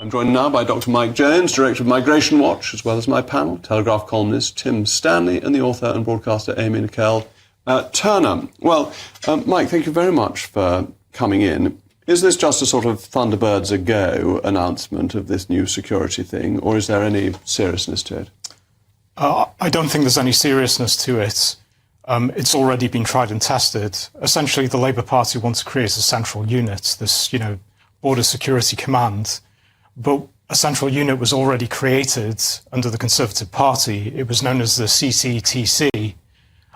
I'm joined now by Dr. Mike Jones, Director of Migration Watch, as well as my panel, Telegraph columnist Tim Stanley and the author and broadcaster Amy Nicole Turner. Well, Mike, thank you very much for coming in. Is this just a sort of Thunderbirds a-go announcement of this new security thing, or is there any seriousness to it? I don't think there's any seriousness to it. It's already been tried and tested. Essentially, the Labour Party wants to create a central unit, this, Border Security Command. But a central unit was already created under the Conservative Party. It was known as the CCTC.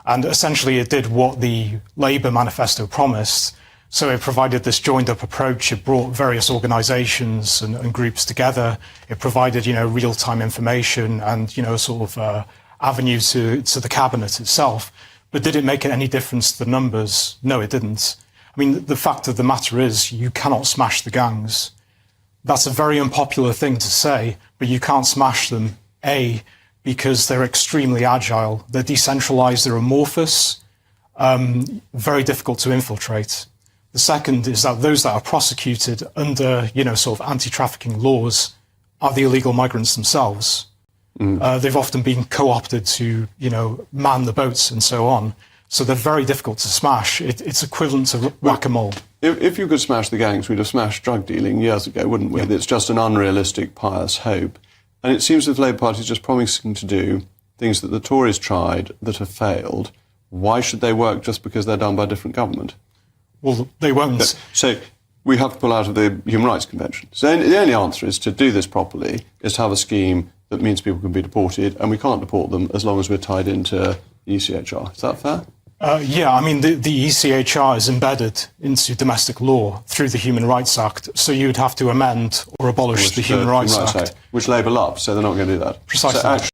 And essentially, it did what the Labour manifesto promised. So it provided this joined-up approach. It brought various organisations and groups together. It provided, real-time information and, sort of avenue to the cabinet itself. But did it make any difference to the numbers? No, it didn't. I mean, the fact of the matter is you cannot smash the gangs. That's a very unpopular thing to say, but you can't smash them, A, because they're extremely agile. They're decentralised, they're amorphous, very difficult to infiltrate. The second is that those that are prosecuted under, sort of anti-trafficking laws are the illegal migrants themselves. They've often been co-opted to, man the boats and so on. So they're very difficult to smash. It's equivalent to whack-a-mole. If you could smash the gangs, we'd have smashed drug dealing years ago, wouldn't we? Yeah. It's just an unrealistic, pious hope. And it seems that the Labour Party is just promising to do things that the Tories tried that have failed. Why should they work just because they're done by a different government? Well, they won't. So we have to pull out of the Human Rights Convention. So the only answer is to do this properly, is to have a scheme that means people can be deported, and we can't deport them as long as we're tied into the ECHR. Is that fair? Yeah, I mean, the ECHR is embedded into domestic law through the Human Rights Act, so you'd have to amend or abolish the Human Rights Act. Which Labour loves, so they're not going to do that. Precisely.